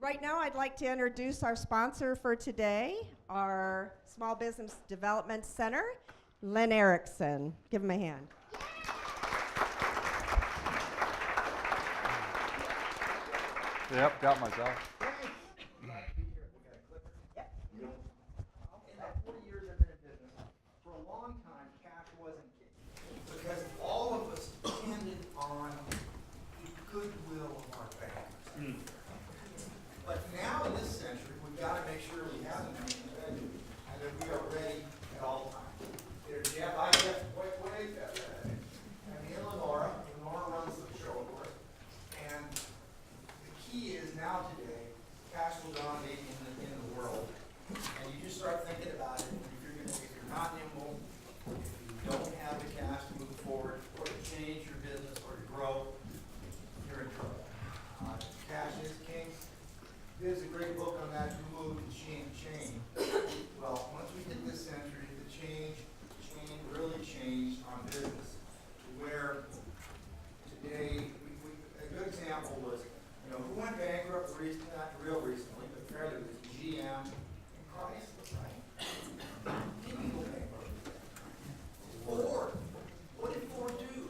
Right now, I'd like to introduce our sponsor for today, our Small Business Development Center, Lynn Erickson. Give him a hand. Yep, got myself. In the 40 years I've been in business, for a long time, cash wasn't king. Because all of us depended on the goodwill of our bankers. But now in this century, we've got to make sure we have the money in the venue and that we are ready at all times. There's Jeff, and me and Lenora. Lenora runs the show, of course. And the key is now today, cash will dominate in the world. And you just start thinking about it. If you're not nimble, if you don't have the cash to move forward, or to change your business, or to grow, you're in trouble. Cash is king. There's a great book on that, Who Moved the Chain. Well, once we hit this century, the chain really changed on business. To where today, a good example was, who went bankrupt not real recently, but fairly recently, GM and Chrysler, right? Didn't go bankrupt. Ford. What did Ford do?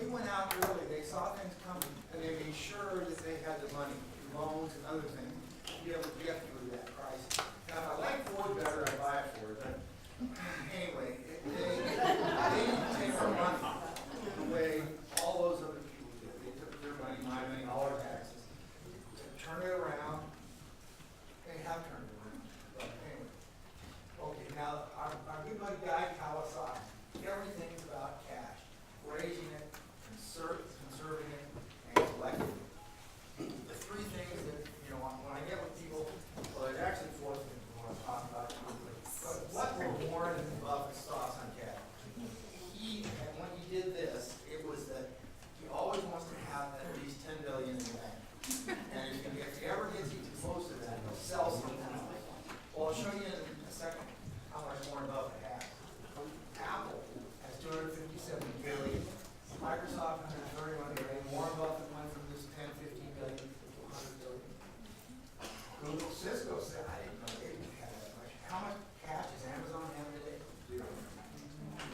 They went out early, they saw things coming, and they made sure that they had the money, loans and other things, to be able to get through that crisis. Now, if I like Ford better, I buy it Ford, but anyway, they didn't take our money the way all those other people did. They took their money, my money, all our taxes, turn it around. They have turned it around. But anyway. Okay, now our good buddy guy Kawasaki. Everything's about cash. Raising it, conserving it, and collecting it. The three things that, when I get with people, well, there's actually four things we want to talk about. But what were Warren Buffett's thoughts on cash? And when he did this, it was that he always wants to have at least $10 billion in the bank. And if he ever gets even close to that, he'll sell something. Well, I'll show you in a second how much Warren Buffett has. Apple has $257 billion. Microsoft $131 billion. Warren Buffett went from this 10, 15 billion to 100 billion. Google, Cisco said, I didn't know they had that much. How much cash does Amazon have today? Zero.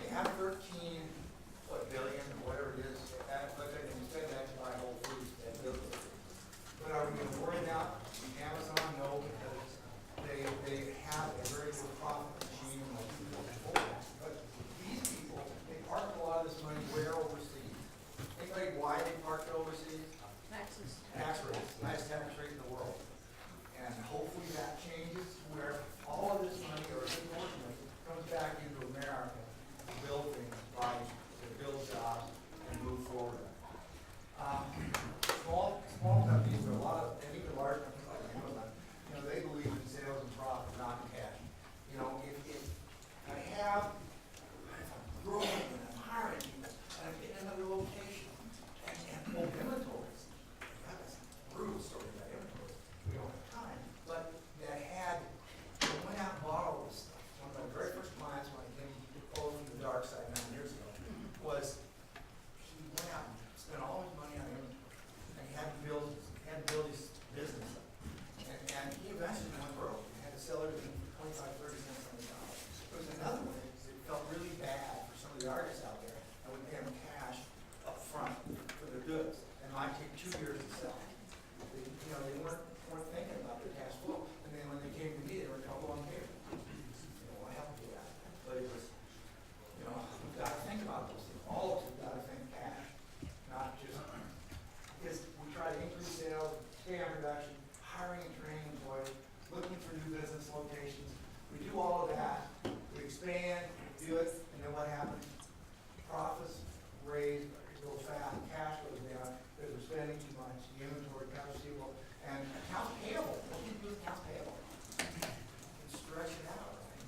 They have 13 billion or whatever it is. But they can spend that to buy Whole Foods. But are we going to worry about Amazon? No, because they have a very good profit machine. But these people, they park a lot of this money where overseas? Anybody why they park it overseas? Taxes. Tax rates. Nice tax rate in the world. And hopefully that changes to where all of this money, or a good portion of it, comes back into America to build things, to build jobs, and move forward. Small companies, but a lot of, and even large companies like Amazon, they believe in sales and profit, not in cash. If I'm growing and I'm hiring people, and I'm getting another location, and inventories. That's a brutal story about inventories. We don't have time. But they went out and bought all this stuff. One of my very first clients when I came over from the dark side 9 years ago was he went out and spent all his money on inventory. And he had to build his business up. And he eventually went broke. He had to sell everything for 25, 30 cents on the dollar. There was another one that it felt really bad for some of the artists out there that would pay them cash up front for their goods. And it might take 2 years to sell. They weren't thinking about their cash flow. And then when they came to me, they were trouble on paper. I helped with that. But it was, we've got to think about those things. All of us have got to think cash, not just because we try to increase sales, scam reduction, hiring and training employees, looking for new business locations. We do all of that. We expand, we do it, and then what happens? Profits raise, go fast, cash goes down because we're spending too much. The inventory, accounts receivable, and accounts payable. What do you do with accounts payable? You stretch it out, right?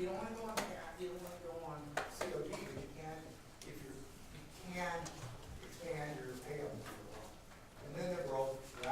You don't want to go on cash, you don't want to go on COD, but you can expand your payables for a while. And then they're broke, they're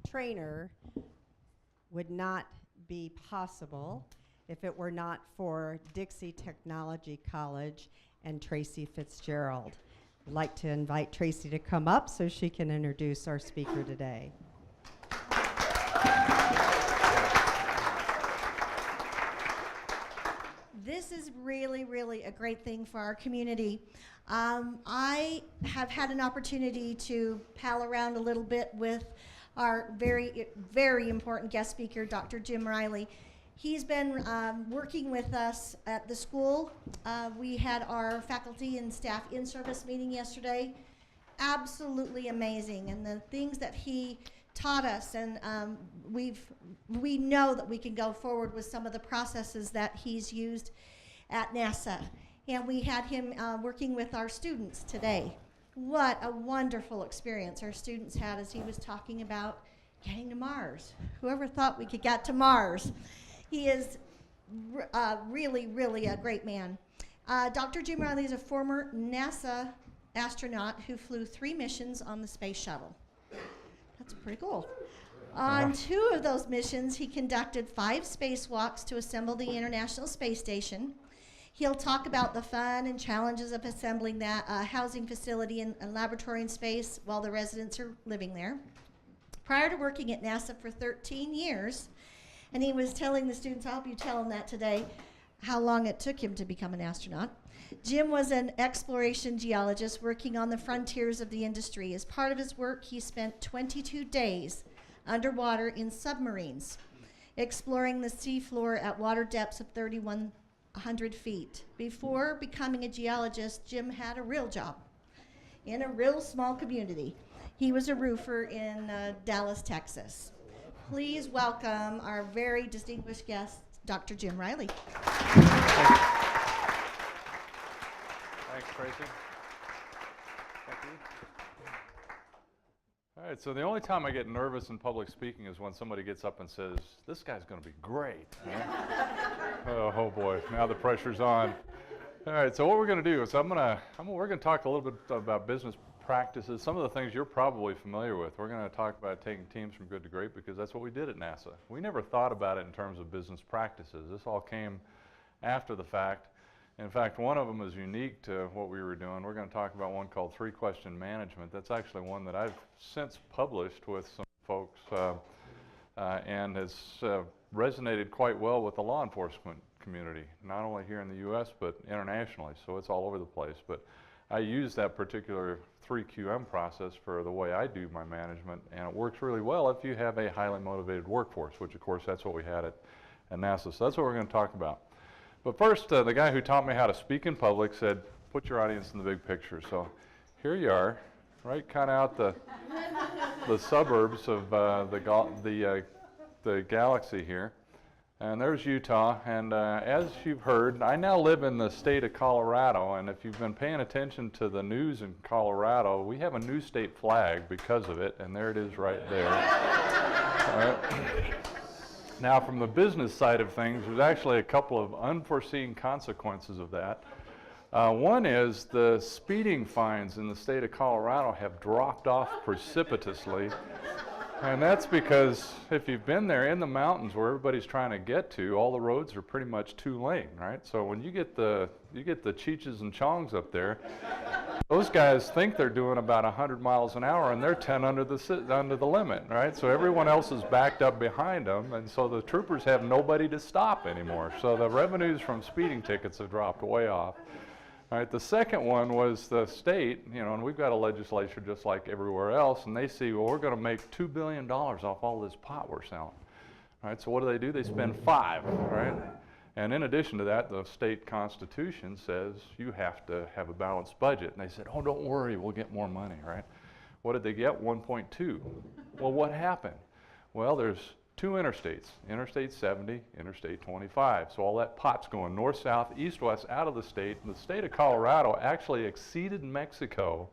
trainer would not be possible if it were not for Dixie Technology College and Tracy Fitzgerald. I'd like to invite Tracy to come up so she can introduce our speaker today. This is really, really a great thing for our community. I have had an opportunity to pal around a little bit with our very, very important guest speaker, Dr. Jim Reilly. He's been working with us at the school. We had our faculty and staff in-service meeting yesterday. Absolutely amazing, and the things that he taught us, and we know that we can go forward with some of the processes that he's used at NASA. And we had him working with our students today. What a wonderful experience our students had as he was talking about getting to Mars. Whoever thought we could get to Mars? He is really, really a great man. Dr. Jim Reilly is a former NASA astronaut who flew 3 missions on the space shuttle. That's pretty cool. On 2 of those missions, he conducted 5 spacewalks to assemble the International Space Station. He'll talk about the fun and challenges of assembling that housing facility and laboratory in space while the residents are living there. Prior to working at NASA for 13 years, and he was telling the students, I hope you tell him that today, how long it took him to become an astronaut. Jim was an exploration geologist working on the frontiers of the industry. As part of his work, he spent 22 days underwater in submarines, exploring the seafloor at water depths of 3,100 feet. Before becoming a geologist, Jim had a real job in a real small community. He was a roofer in Dallas, Texas. Please welcome our very distinguished guest, Dr. Jim Reilly. Thanks, Tracy. Thank you. All right, so the only time I get nervous in public speaking is when somebody gets up and says, this guy's going to be great. Right? Oh boy, now the pressure's on. All right, so what we're going to do is we're going to talk a little bit about business practices, some of the things you're probably familiar with. We're going to talk about taking teams from good to great because that's what we did at NASA. We never thought about it in terms of business practices. This all came after the fact. In fact, one of them is unique to what we were doing. We're going to talk about one called 3-question management. That's actually one that I've since published with some folks and has resonated quite well with the law enforcement community, not only here in the U.S. but internationally, so it's all over the place. But I use that particular 3QM process for the way I do my management, and it works really well if you have a highly motivated workforce, which of course that's what we had at NASA. So that's what we're going to talk about. But first, the guy who taught me how to speak in public said, put your audience in the big picture. So here you are, right kind of out the suburbs of the galaxy here. And there's Utah, and as you've heard, I now live in the state of Colorado, and if you've been paying attention to the news in Colorado, we have a new state flag because of it, and there it is right there. All right. Now, from the business side of things, there's actually a couple of unforeseen consequences of that. One is the speeding fines in the state of Colorado have dropped off precipitously. And that's because if you've been there in the mountains where everybody's trying to get to, all the roads are pretty much 2-lane, right? So when you get the Cheeches and Chongs up there, those guys think they're doing about 100 miles an hour and they're 10 under the limit, right? So everyone else is backed up behind them, and so the troopers have nobody to stop anymore. So the revenues from speeding tickets have dropped way off. All right, the second one was the state, and we've got a legislature just like everywhere else, and they see, well, we're going to make $2 billion off all this pot we're selling. All right, so what do? They spend $5 billion, right? And in addition to that, the state constitution says you have to have a balanced budget. And they said, oh, don't worry, we'll get more money, right? What did they get? 1.2. Well, what happened? Well, there's 2 interstates, Interstate 70, Interstate 25. So all that pot's going north, south, east, west, out of the state. And the state of Colorado actually exceeded Mexico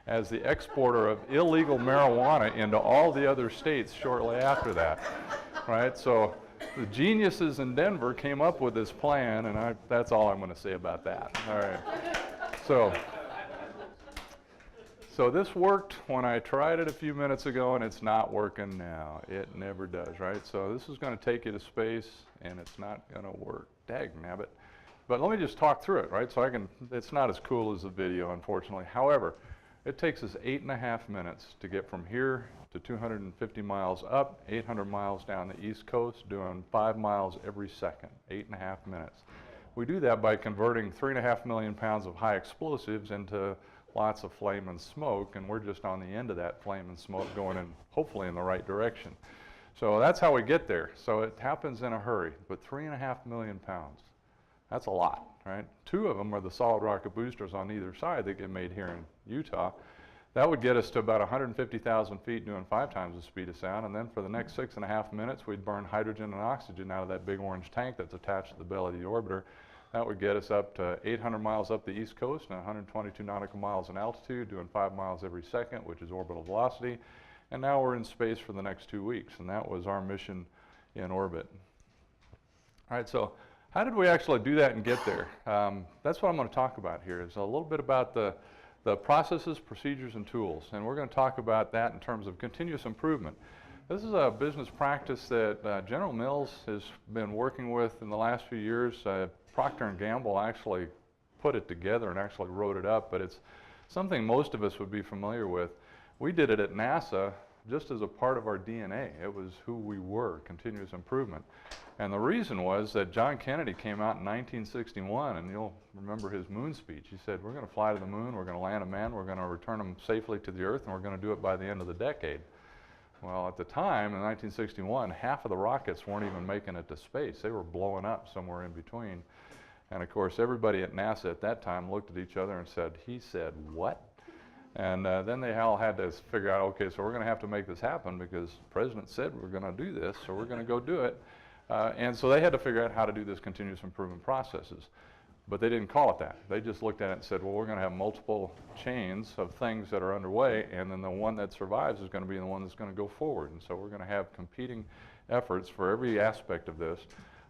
as the exporter of illegal marijuana into all the other states shortly after that, right? So the geniuses in Denver came up with this plan, and that's all I'm going to say about that. All right. So this worked when I tried it a few minutes ago, and it's not working now. It never does, right? So this is going to take you to space, and it's not going to work. Dagnabbit. But let me just talk through it, right? So it's not as cool as the video, unfortunately. However, it takes us 8.5 minutes to get from here to 250 miles up, 800 miles down the East Coast, doing 5 miles every second, 8.5 minutes. We do that by converting 3.5 million pounds of high explosives into lots of flame and smoke, and we're just on the end of that flame and smoke going in, hopefully in the right direction. So that's how we get there. So it happens in a hurry, but 3.5 million pounds, that's a lot, right? 2 of them are the solid rocket boosters on either side that get made here in Utah. That would get us to about 150,000 feet doing 5 times the speed of sound, and then for the next 6.5 minutes, we'd burn hydrogen and oxygen out of that big orange tank that's attached to the belly of the orbiter. That would get us up to 800 miles up the East Coast and 122 nautical miles in altitude, doing 5 miles every second, which is orbital velocity. And now we're in space for the next 2 weeks, and that was our mission in orbit. All right, so how did we actually do that and get there? That's what I'm going to talk about here, is a little bit about the processes, procedures, and tools. And we're going to talk about that in terms of continuous improvement. This is a business practice that General Mills has been working with in the last few years. Procter & Gamble actually put it together and actually wrote it up, but it's something most of us would be familiar with. We did it at NASA just as a part of our DNA. It was who we were, continuous improvement. And the reason was that John Kennedy came out in 1961, and you'll remember his moon speech. He said, we're going to fly to the moon, we're going to land a man, we're going to return him safely to the Earth, and we're going to do it by the end of the decade. Well, at the time, in 1961, half of the rockets weren't even making it to space. They were blowing up somewhere in between. And of course, everybody at NASA at that time looked at each other and said, he said what? And then they all had to figure out, okay, so we're going to have to make this happen because the president said we're going to do this, so we're going to go do it. And so they had to figure out how to do this continuous improvement processes. But they didn't call it that. They just looked at it and said, well, we're going to have multiple chains of things that are underway, and then the one that survives is going to be the one that's going to go forward. And so we're going to have competing efforts for every aspect of this.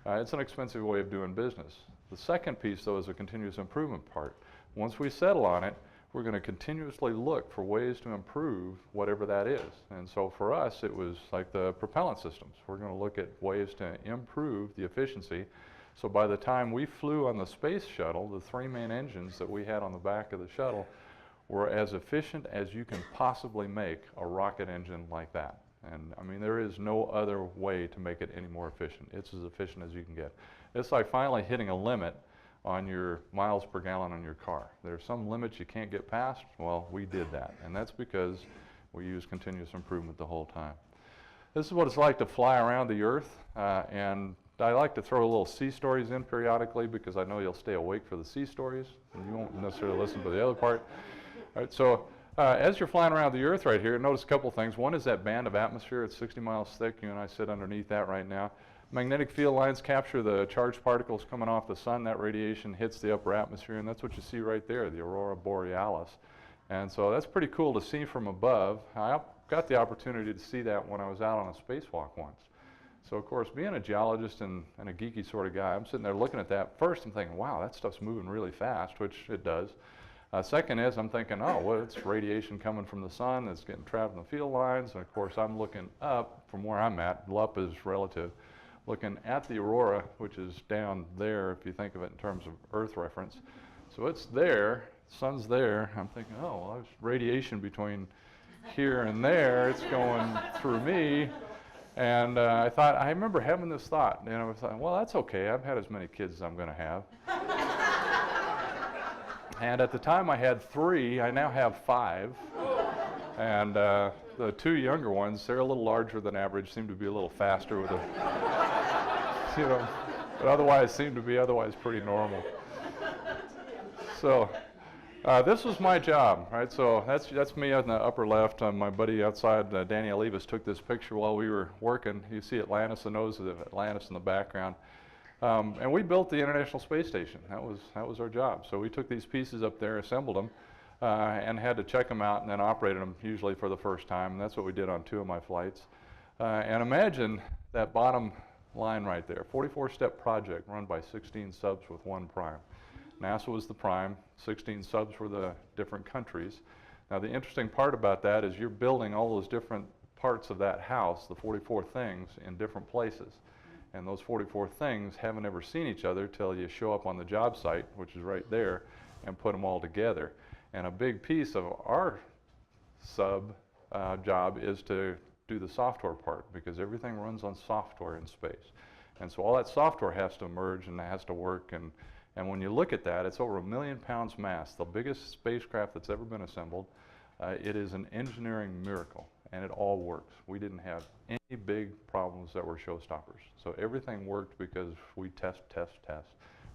It's an expensive way of doing business. The second piece, though, is a continuous improvement part. Once we settle on it, we're going to continuously look for ways to improve whatever that is. And so for us, it was like the propellant systems. We're going to look at ways to improve the efficiency. So by the time we flew on the space shuttle, the 3 main engines that we had on the back of the shuttle were as efficient as you can possibly make a rocket engine like that. And I mean, there is no other way to make it any more efficient. It's as efficient as you can get. It's like finally hitting a limit on your miles per gallon on your car. There are some limits you can't get past. Well, we did that, and that's because we use continuous improvement the whole time. This is what it's like to fly around the Earth, and I like to throw little sea stories in periodically because I know you'll stay awake for the sea stories, and you won't necessarily listen to the other part. All right, so as you're flying around the Earth right here, notice a couple things. One is that band of atmosphere. It's 60 miles thick. You and I sit underneath that right now. Magnetic field lines capture the charged particles coming off the sun. That radiation hits the upper atmosphere, and that's what you see right there, the aurora borealis. And so that's pretty cool to see from above. I got the opportunity to see that when I was out on a spacewalk once. So of course, being a geologist and a geeky sort of guy, I'm sitting there looking at that. First, I'm thinking, wow, that stuff's moving really fast, which it does. Second is, I'm thinking, oh, well, it's radiation coming from the sun that's getting trapped in the field lines. And of course, I'm looking up from where I'm at. Up is relative. Looking at the aurora, which is down there, if you think of it in terms of Earth reference. So it's there, the sun's there. I'm thinking, oh, well, there's radiation between here and there. It's going through me. And I remember having this thought, and I was like, well, that's okay. I've had as many kids as I'm going to have. And at the time I had 3, I now have 5. And the 2 younger ones, they're a little larger than average, seem to be a little faster with a, you know, but otherwise seem to be pretty normal. So this was my job, right? So that's me on the upper left. My buddy outside, Danny Alivas, took this picture while we were working. You see Atlantis, the nose of Atlantis in the background. And we built the International Space Station. That was our job. So we took these pieces up there, assembled them, and had to check them out and then operated them usually for the first time. And that's what we did on 2 of my flights. And imagine that bottom line right there, 44-step project run by 16 subs with 1 prime. NASA was the prime, 16 subs were the different countries. Now the interesting part about that is you're building all those different parts of that house, the 44 things, in different places. And those 44 things haven't ever seen each other till you show up on the job site, which is right there, and put them all together. And a big piece of our job is to do the software part, because everything runs on software in space. And so all that software has to merge and it has to work. And when you look at that, it's over 1 million pounds mass, the biggest spacecraft that's ever been assembled. It is an engineering miracle, and it all works. We didn't have any big problems that were showstoppers. So everything worked because we test,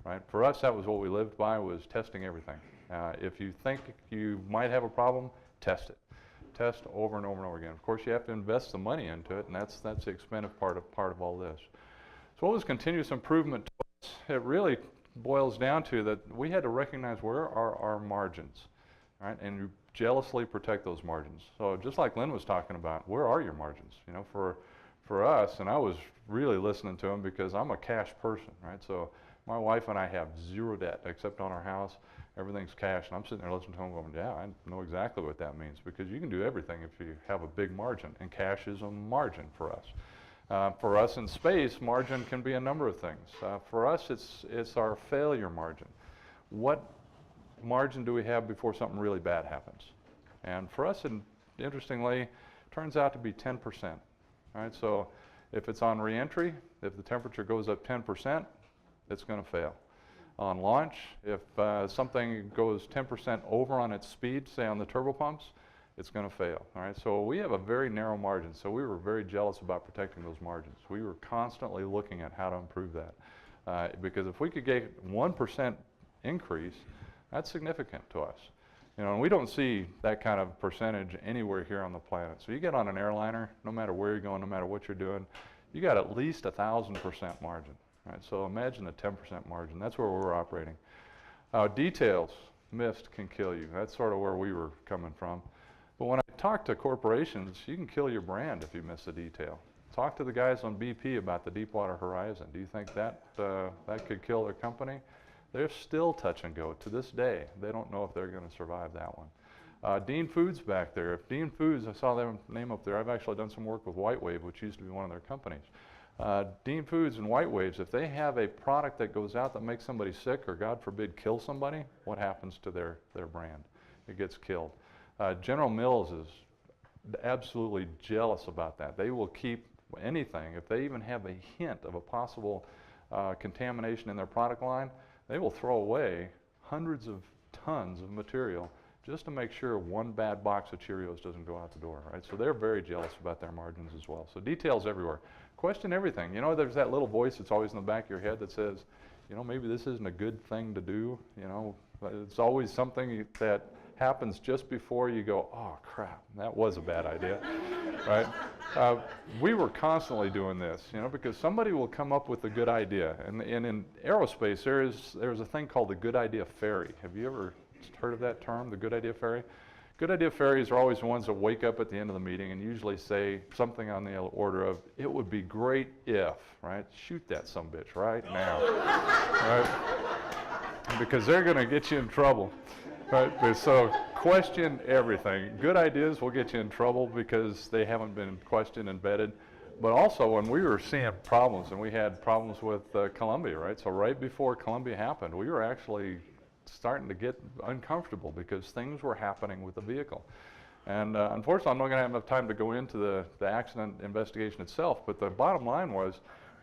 right? For us, that was what we lived by, was testing everything. If you think you might have a problem, test it. Test over and over and over again. Of course, you have to invest the money into it, and that's the expensive part of all this. So what was continuous improvement to us? It really boils down to that we had to recognize where are our margins, right? And you jealously protect those margins. So just like Lynn was talking about, where are your margins? You know, for us, and I was really listening to him because I'm a cash person, right? So my wife and I have zero debt except on our house. Everything's cash, and I'm sitting there listening to him going, yeah, I know exactly what that means, because you can do everything if you have a big margin, and cash is a margin for us. For us in space, margin can be a number of things. For us, it's our failure margin. What margin do we have before something really bad happens? And for us, interestingly, turns out to be 10%. Right? So if it's on reentry, if the temperature goes up 10%, it's going to fail. On launch, if something goes 10% over on its speed, say on the turbopumps, it's going to fail. All right? So we have a very narrow margin, so we were very jealous about protecting those margins. We were constantly looking at how to improve that. Because if we could get 1% increase, that's significant to us. You know, and we don't see that kind of percentage anywhere here on the planet. So you get on an airliner, no matter where you're going, no matter what you're doing, you got at least 1,000% margin. Right? So imagine a 10% margin. That's where we're operating. Details, missed, can kill you. That's sort of where we were coming from. But when I talk to corporations, you can kill your brand if you miss a detail. Talk to the guys on BP about the Deepwater Horizon. Do you think that could kill their company? They're still touch and go to this day. They don't know if they're going to survive that one. Dean Foods back there. If Dean Foods, I saw their name up there. I've actually done some work with White Wave, which used to be one of their companies. Dean Foods and White Waves, if they have a product that goes out that makes somebody sick or, God forbid, kill somebody, what happens to their brand? It gets killed. General Mills is absolutely jealous about that. They will keep anything. If they even have a hint of a possible contamination in their product line, they will throw away hundreds of tons of material just to make sure one bad box of Cheerios doesn't go out the door, right? So they're very jealous about their margins as well. So details everywhere. Question everything. You know, there's that little voice that's always in the back of your head that says, you know, maybe this isn't a good thing to do. You know, it's always something that happens just before you go, oh crap, that was a bad idea, right? We were constantly doing this, you know, because somebody will come up with a good idea. And in aerospace, there's a thing called the good idea fairy. Have you ever heard of that term, the good idea fairy? Good idea fairies are always the ones that wake up at the end of the meeting and usually say something on the order of, it would be great if, right? Shoot that sumbitch right now, right? Because they're going to get you in trouble. Right? So question everything. Good ideas will get you in trouble because they haven't been questioned and vetted. But also when we were seeing problems, and we had problems with Columbia, right? So right before Columbia happened, we were actually starting to get uncomfortable because things were happening with the vehicle. And unfortunately, I'm not going to have enough time to go into the accident investigation itself, but the bottom line was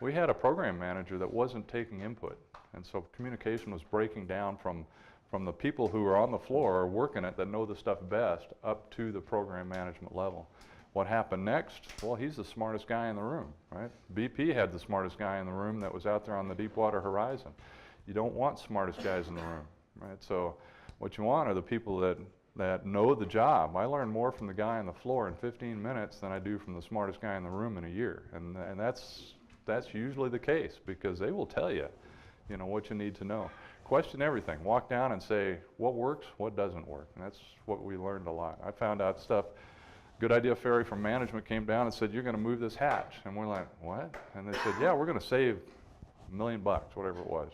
we had a program manager that wasn't taking input. And so communication was breaking down from the people who are on the floor working it that know the stuff best up to the program management level. What happened next? Well, he's the smartest guy in the room, right? BP had the smartest guy in the room that was out there on the Deepwater Horizon. You don't want smartest guys in the room, right? So what you want are the people that know the job. I learn more from the guy on the floor in 15 minutes than I do from the smartest guy in the room in a year. And that's usually the case because they will tell you, you know, what you need to know. Question everything. Walk down and say what works, what doesn't work. And that's what we learned a lot. I found out stuff. Good idea fairy from management came down and said, you're going to move this hatch. And we're like, what? And they said, yeah, we're going to save $1 million, whatever it was.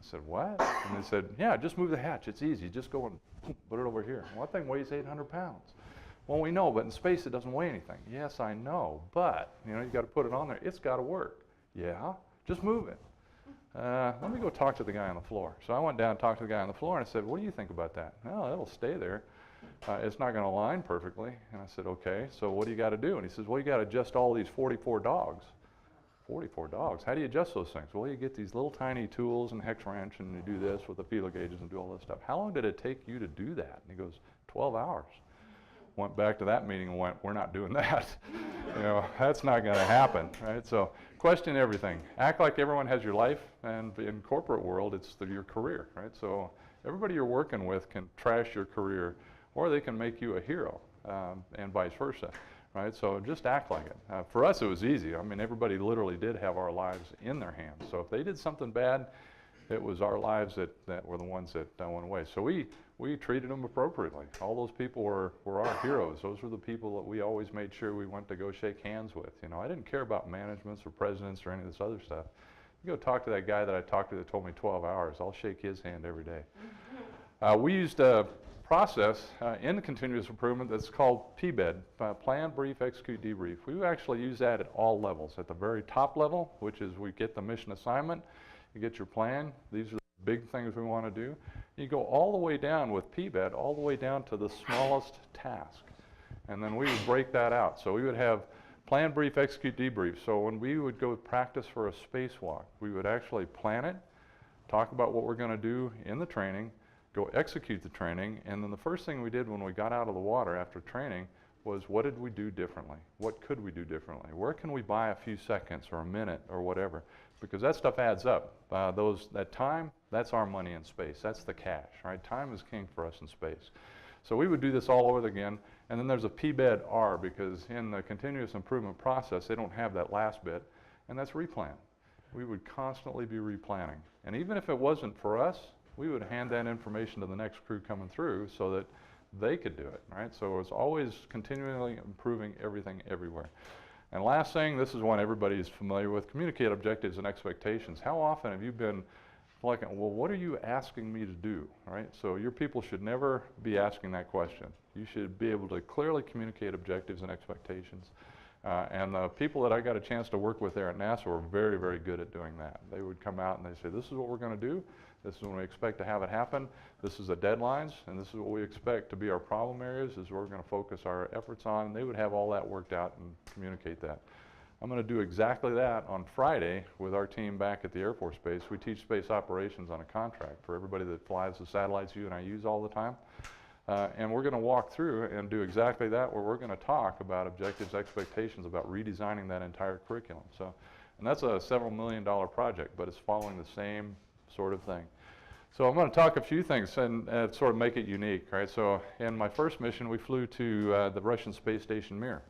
I said, what? And they said, yeah, just move the hatch. It's easy. Just go and boom, put it over here. Well, that thing weighs 800 pounds. Well, we know, but in space it doesn't weigh anything. Yes, I know, but you know, you got to put it on there. It's got to work. Yeah, just move it. Let me go talk to the guy on the floor. So I went down and talked to the guy on the floor, and I said, what do you think about that? Well, it'll stay there. It's not going to line perfectly. And I said, okay, so what do you got to do? And he says, well, you got to adjust all these 44 dogs. 44 dogs. How do you adjust those things? Well, you get these little tiny tools and hex wrench, and you do this with the feeler gauges and do all this stuff. How long did it take you to do that? And he goes, 12 hours. Went back to that meeting and went, we're not doing that. You know, that's not going to happen, right? So question everything. Act like everyone has your life, and in corporate world, it's your career, right? So everybody you're working with can trash your career, or they can make you a hero, and vice versa, right? So just act like it. For us, it was easy. I mean, everybody literally did have our lives in their hands. So if they did something bad, it was our lives that were the ones that went away. So we treated them appropriately. All those people were our heroes. Those were the people that we always made sure we went to go shake hands with. You know, I didn't care about managements or presidents or any of this other stuff. You go talk to that guy that I talked to that told me 12 hours. I'll shake his hand every day. We used a process in the continuous improvement that's called PBED, Plan, Brief, Execute, Debrief. We actually use that at all levels. At the very top level, which is we get the mission assignment, you get your plan. These are the big things we want to do. You go all the way down with PBED, all the way down to the smallest task. And then we would break that out. So we would have plan, brief, execute, debrief. So when we would go practice for a spacewalk, we would actually plan it, talk about what we're going to do in the training, go execute the training, and then the first thing we did when we got out of the water after training was, what did we do differently? What could we do differently? Where can we buy a few seconds or a minute or whatever? Because that stuff adds up. That time, that's our money in space. That's the cash, right? Time is king for us in space. So we would do this all over again, and then there's a PBED-R, because in the continuous improvement process, they don't have that last bit, and that's replan. We would constantly be replanning. And even if it wasn't for us, we would hand that information to the next crew coming through so that they could do it, right? So it was always continually improving everything everywhere. And last thing, this is one everybody is familiar with, communicate objectives and expectations. How often have you been like, well, what are you asking me to do, right? So your people should never be asking that question. You should be able to clearly communicate objectives and expectations. And the people that I got a chance to work with there at NASA were very, very good at doing that. They would come out and they say, this is what we're going to do. This is when we expect to have it happen. This is the deadlines, and this is what we expect to be our problem areas, is where we're going to focus our efforts on. And they would have all that worked out and communicate that. I'm going to do exactly that on Friday with our team back at the Air Force Base. We teach space operations on a contract for everybody that flies the satellites you and I use all the time. And we're going to walk through and do exactly that, where we're going to talk about objectives, expectations, about redesigning that entire curriculum. So, and that's a several $million project, but it's following the same sort of thing. So I'm going to talk a few things and sort of make it unique, right? So in my first mission, we flew to the Russian space station Mir,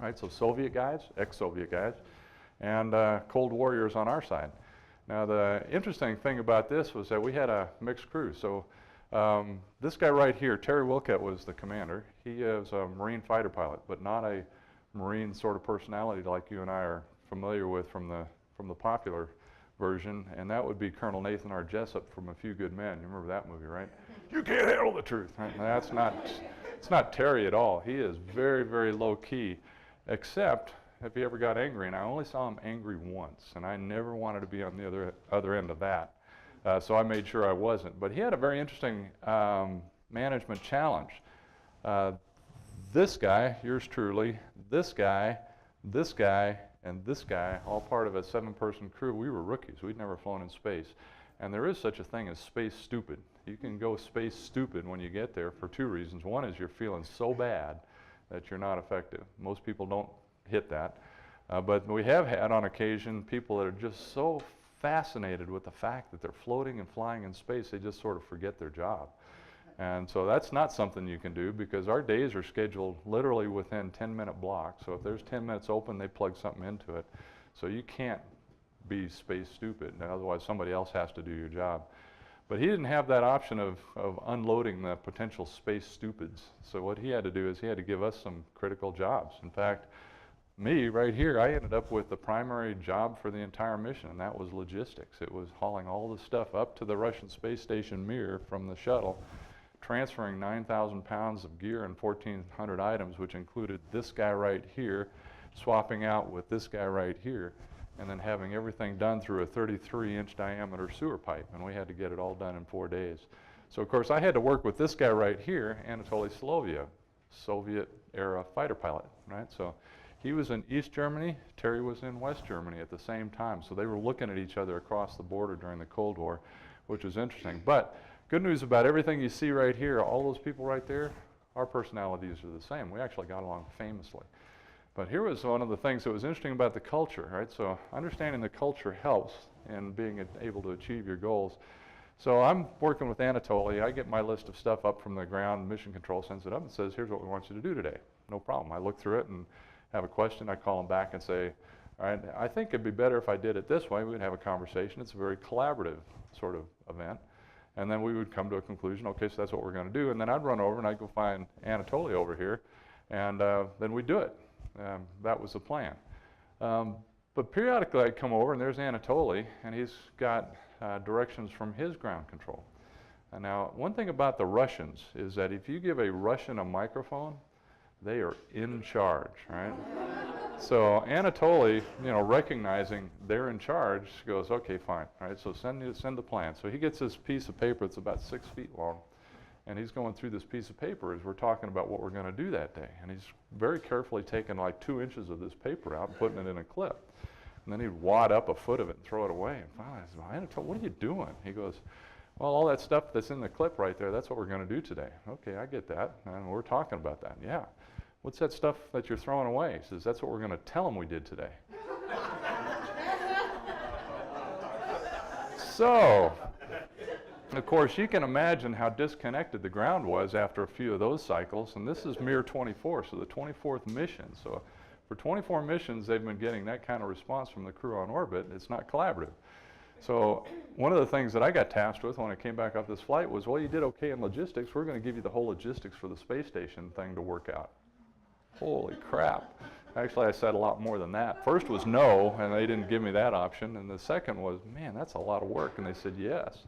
right? So Soviet guys, ex-Soviet guys, and Cold Warriors on our side. Now the interesting thing about this was that we had a mixed crew. So this guy right here, Terry Wilkett, was the commander. He is a Marine fighter pilot, but not a Marine sort of personality like you and I are familiar with from the popular version, and that would be Colonel Nathan R. Jessup from A Few Good Men. You remember that movie, right? You can't handle the truth. Right? That's not, it's not Terry at all. He is very, very low key, except if he ever got angry, and I only saw him angry once, and I never wanted to be on the other end of that. So I made sure I wasn't. But he had a very interesting management challenge. This guy, yours truly, this guy, and this guy, all part of a 7-person crew. We were rookies. We'd never flown in space. And there is such a thing as space stupid. You can go space stupid when you get there for 2 reasons. One is you're feeling so bad that you're not effective. Most people don't hit that. But we have had on occasion people that are just so fascinated with the fact that they're floating and flying in space, they just sort of forget their job. And so that's not something you can do, because our days are scheduled literally within 10-minute blocks. So if there's 10 minutes open, they plug something into it. So you can't be space stupid, and otherwise somebody else has to do your job. But he didn't have that option of unloading the potential space stupids. So what he had to do is he had to give us some critical jobs. In fact, me right here, I ended up with the primary job for the entire mission, and that was logistics. It was hauling all the stuff up to the Russian space station Mir from the shuttle, transferring 9,000 pounds of gear and 1,400 items, which included this guy right here, swapping out with this guy right here, and then having everything done through a 33-inch diameter sewer pipe, and we had to get it all done in 4 days. So of course I had to work with this guy right here, Anatoly Solovyev, Soviet-era fighter pilot, right? So he was in East Germany, Terry was in West Germany at the same time, so they were looking at each other across the border during the Cold War, which was interesting. But good news about everything you see right here, all those people right there, our personalities are the same. We actually got along famously. But here was one of the things that was interesting about the culture, right? So understanding the culture helps in being able to achieve your goals. So I'm working with Anatoly. I get my list of stuff up from the ground. Mission Control sends it up and says, here's what we want you to do today. No problem. I look through it and have a question. I call him back and say, all right, I think it'd be better if I did it this way. We'd have a conversation. It's a very collaborative sort of event. And then we would come to a conclusion, okay, so that's what we're going to do. And then I'd run over and I'd go find Anatoly over here, and then we'd do it. That was the plan. But periodically I'd come over and there's Anatoly, and he's got directions from his ground control. And now, one thing about the Russians is that if you give a Russian a microphone, they are in charge, right? So Anatoly, you know, recognizing they're in charge, goes, okay, fine, right? So send the plan. So he gets this piece of paper that's about 6 feet long, and he's going through this piece of paper as we're talking about what we're going to do that day. And he's very carefully taking like 2 inches of this paper out and putting it in a clip. And then he'd wad up a foot of it and throw it away. And finally I said, well, Anatoly, what are you doing? He goes, well, all that stuff that's in the clip right there, that's what we're going to do today. Okay, I get that. And we're talking about that. Yeah. What's that stuff that you're throwing away? He says, that's what we're going to tell them we did today. So, of course, you can imagine how disconnected the ground was after a few of those cycles. And this is Mir 24, so the 24th mission. So for 24 missions, they've been getting that kind of response from the crew on orbit. It's not collaborative. So one of the things that I got tasked with when I came back off this flight was, well, you did okay in logistics. We're going to give you the whole logistics for the space station thing to work out. Holy crap. Actually, I said a lot more than that. First was no, and they didn't give me that option. And the second was, man, that's a lot of work. And they said yes.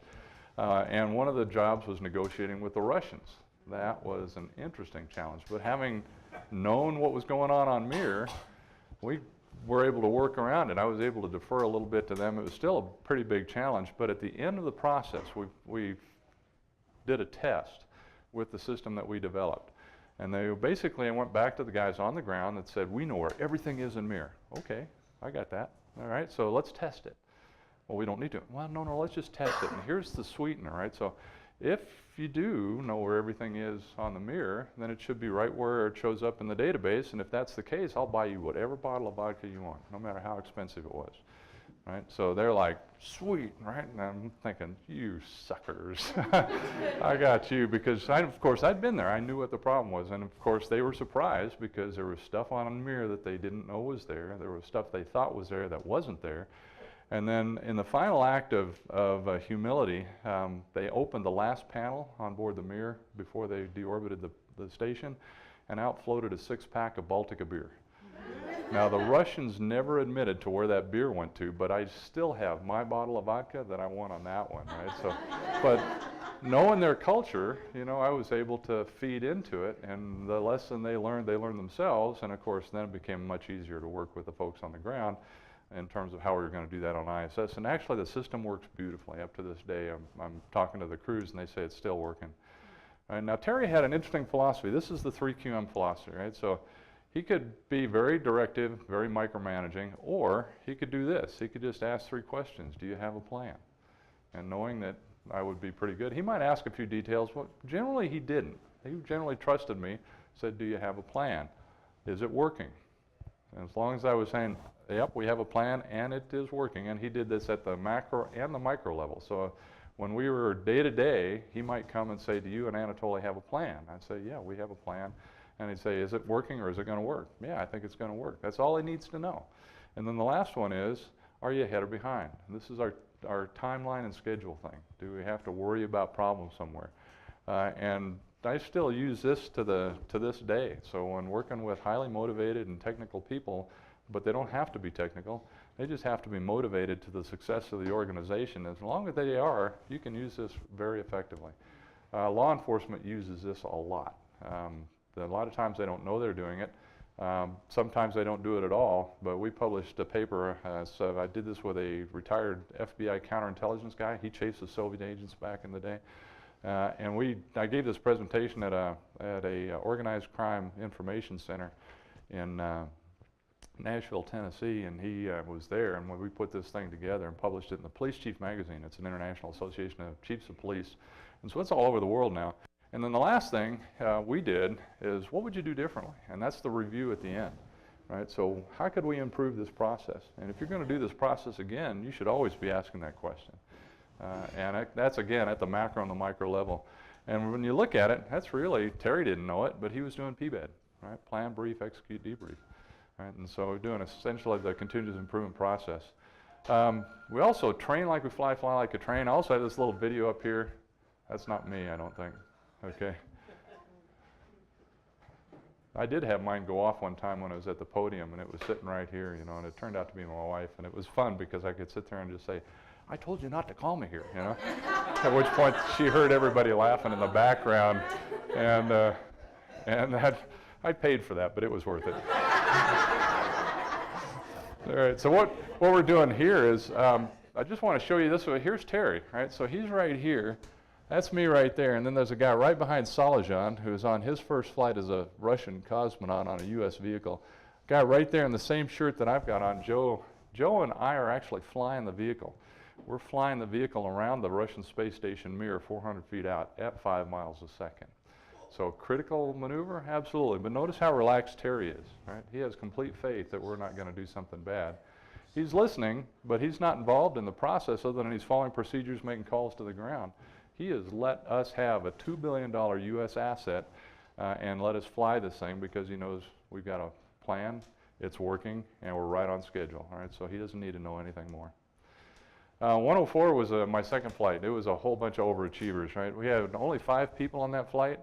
And one of the jobs was negotiating with the Russians. That was an interesting challenge. But having known what was going on Mir, we were able to work around it. I was able to defer a little bit to them. It was still a pretty big challenge, but at the end of the process, we did a test with the system that we developed. And they basically, I went back to the guys on the ground that said, we know where everything is in Mir. Okay, I got that. All right, so let's test it. Well, we don't need to. Well, no, let's just test it. And here's the sweetener, right? So if you do know where everything is on the Mir, then it should be right where it shows up in the database. And if that's the case, I'll buy you whatever bottle of vodka you want, no matter how expensive it was, right? So they're like, sweet, right? And I'm thinking, you suckers. I got you, because of course I'd been there. I knew what the problem was. And of course they were surprised because there was stuff on the Mir that they didn't know was there. There was stuff they thought was there that wasn't there. And then in the final act of humility, they opened the last panel on board the Mir before they deorbited the station, and out floated a 6-pack of Baltica beer. Now, the Russians never admitted to where that beer went to, but I still have my bottle of vodka that I won on that one, right? So, but knowing their culture, you know, I was able to feed into it, and the lesson they learned themselves, and of course then it became much easier to work with the folks on the ground in terms of how we were going to do that on ISS. And actually the system works beautifully up to this day. I'm talking to the crews and they say it's still working. Now Terry had an interesting philosophy. This is the 3QM philosophy, right? So he could be very directive, very micromanaging, or he could do this. He could just ask 3 questions. Do you have a plan? And knowing that I would be pretty good, he might ask a few details, but generally he didn't. He generally trusted me, said, do you have a plan? Is it working? And as long as I was saying, yep, we have a plan and it is working, and he did this at the macro and the micro level. So when we were day to day, he might come and say, do you and Anatoly have a plan? I'd say, yeah, we have a plan. And he'd say, is it working or is it going to work? Yeah, I think it's going to work. That's all he needs to know. And then the last one is, are you ahead or behind? And this is our timeline and schedule thing. Do we have to worry about problems somewhere? And I still use this to this day. So when working with highly motivated and technical people, but they don't have to be technical, they just have to be motivated to the success of the organization. As long as they are, you can use this very effectively. Law enforcement uses this a lot. A lot of times they don't know they're doing it. Sometimes they don't do it at all, but we published a paper. So I did this with a retired FBI counterintelligence guy. He chased the Soviet agents back in the day. And I gave this presentation at a organized crime information center in Nashville, Tennessee, and he was there, and when we put this thing together and published it in the Police Chief magazine. It's an international association of chiefs of police, and so it's all over the world now. And then the last thing we did is, what would you do differently? And that's the review at the end, right? So how could we improve this process? And if you're going to do this process again, you should always be asking that question. And that's, again, at the macro and the micro level. And when you look at it, that's really, Terry didn't know it, but he was doing PBED, right? Plan, brief, execute, debrief. Right? And so we're doing essentially the continuous improvement process. We also train like we fly like a train. I also have this little video up here. That's not me, I don't think. Okay. I did have mine go off one time when I was at the podium, and it was sitting right here, you know, and it turned out to be my wife, and it was fun because I could sit there and just say, I told you not to call me here, you know. At which point she heard everybody laughing in the background, and that, I paid for that, but it was worth it. All right, so what we're doing here is, I just want to show you this. Here's Terry, right? So he's right here. That's me right there, and then there's a guy right behind Salajan who is on his first flight as a Russian cosmonaut on a U.S. vehicle. Guy right there in the same shirt that I've got on, Joe and I are actually flying the vehicle. We're flying the vehicle around the Russian space station Mir 400 feet out at 5 miles a second. So critical maneuver, absolutely. But notice how relaxed Terry is, right? He has complete faith that we're not going to do something bad. He's listening, but he's not involved in the process other than he's following procedures, making calls to the ground. He has let us have a $2 billion U.S. asset and let us fly this thing because he knows we've got a plan, it's working, and we're right on schedule. All right, so he doesn't need to know anything more. 104 was my second flight. It was a whole bunch of overachievers, right? We had only 5 people on that flight.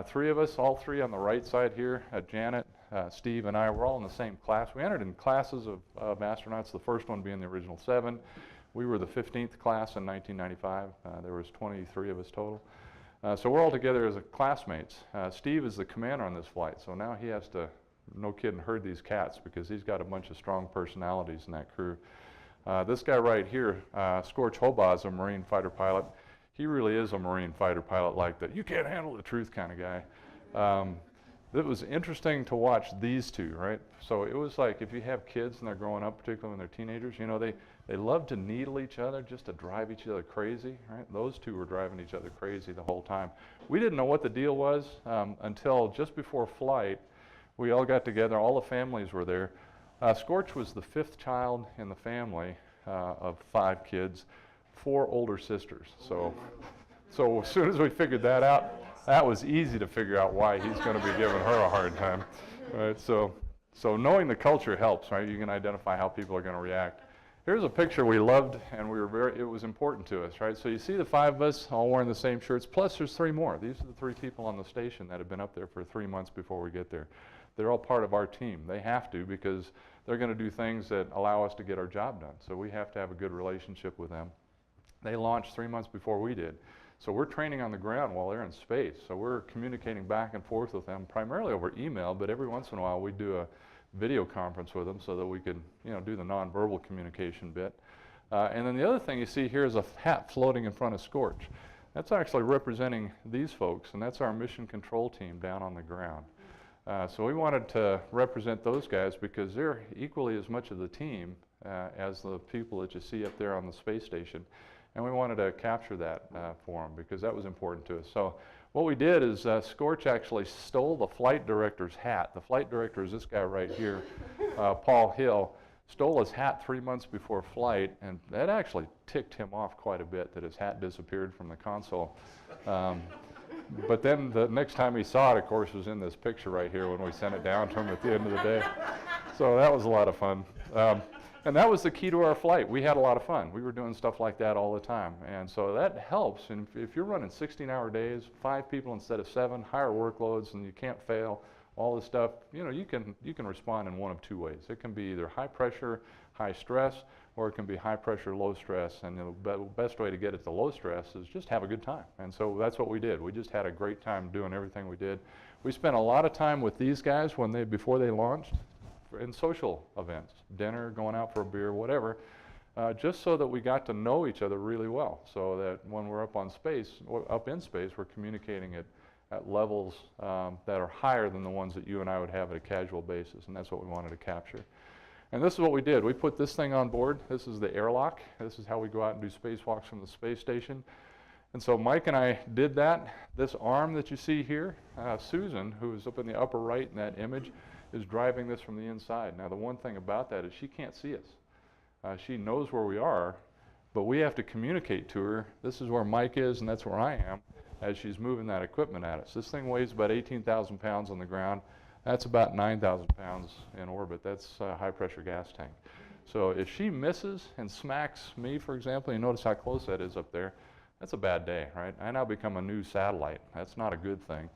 3 of us, all 3 on the right side here, Janet, Steve, and I, were all in the same class. We entered in classes of astronauts, the first one being the original 7. We were the 15th class in 1995. There was 23 of us total. So we're all together as classmates. Steve is the commander on this flight, so now he has to, no kidding, herd these cats because he's got a bunch of strong personalities in that crew. This guy right here, Scorch Hobaz, a Marine fighter pilot. He really is a Marine fighter pilot like that. You can't handle the truth kind of guy. It was interesting to watch these two, right? So it was like if you have kids and they're growing up, particularly when they're teenagers, you know, they love to needle each other just to drive each other crazy, right? Those two were driving each other crazy the whole time. We didn't know what the deal was until just before flight. We all got together, all the families were there. Scorch was the 5th child in the family of 5 kids, 4 older sisters. So as soon as we figured that out, that was easy to figure out why he's going to be giving her a hard time. Right? So knowing the culture helps, right? You can identify how people are going to react. Here's a picture we loved, and it was important to us, right? So you see the 5 of us all wearing the same shirts, plus there's 3 more. These are the 3 people on the station that have been up there for 3 months before we get there. They're all part of our team. They have to because they're going to do things that allow us to get our job done. So we have to have a good relationship with them. They launched 3 months before we did. So we're training on the ground while they're in space. So we're communicating back and forth with them, primarily over email, but every once in a while we do a video conference with them so that we could, you know, do the nonverbal communication bit. And then the other thing you see here is a hat floating in front of Scorch. That's actually representing these folks, and that's our mission control team down on the ground. So we wanted to represent those guys because they're equally as much of the team as the people that you see up there on the space station. And we wanted to capture that for them because that was important to us. So what we did is Scorch actually stole the flight director's hat. The flight director is this guy right here, Paul Hill, stole his hat 3 months before flight, and that actually ticked him off quite a bit that his hat disappeared from the console. But then the next time he saw it, of course, was in this picture right here when we sent it down to him at the end of the day. So that was a lot of fun. And that was the key to our flight. We had a lot of fun. We were doing stuff like that all the time. And so that helps. And if you're running 16-hour days, 5 people instead of 7, higher workloads, and you can't fail, all this stuff, you know, you can respond in one of 2 ways. It can be either high pressure, high stress, or it can be high pressure, low stress. And the best way to get it to low stress is just have a good time. And so that's what we did. We just had a great time doing everything we did. We spent a lot of time with these guys before they launched in social events, dinner, going out for a beer, whatever, just so that we got to know each other really well, so that when we're up in space, we're communicating at levels that are higher than the ones that you and I would have at a casual basis, and that's what we wanted to capture. And this is what we did. We put this thing on board. This is the airlock. This is how we go out and do spacewalks from the space station. And so Mike and I did that. This arm that you see here, Susan, who is up in the upper right in that image, is driving this from the inside. Now the one thing about that is she can't see us. She knows where we are, but we have to communicate to her. This is where Mike is and that's where I am as she's moving that equipment at us. This thing weighs about 18,000 pounds on the ground. That's about 9,000 pounds in orbit. That's a high pressure gas tank. So if she misses and smacks me, for example, you notice how close that is up there, that's a bad day, right? I now become a new satellite. That's not a good thing,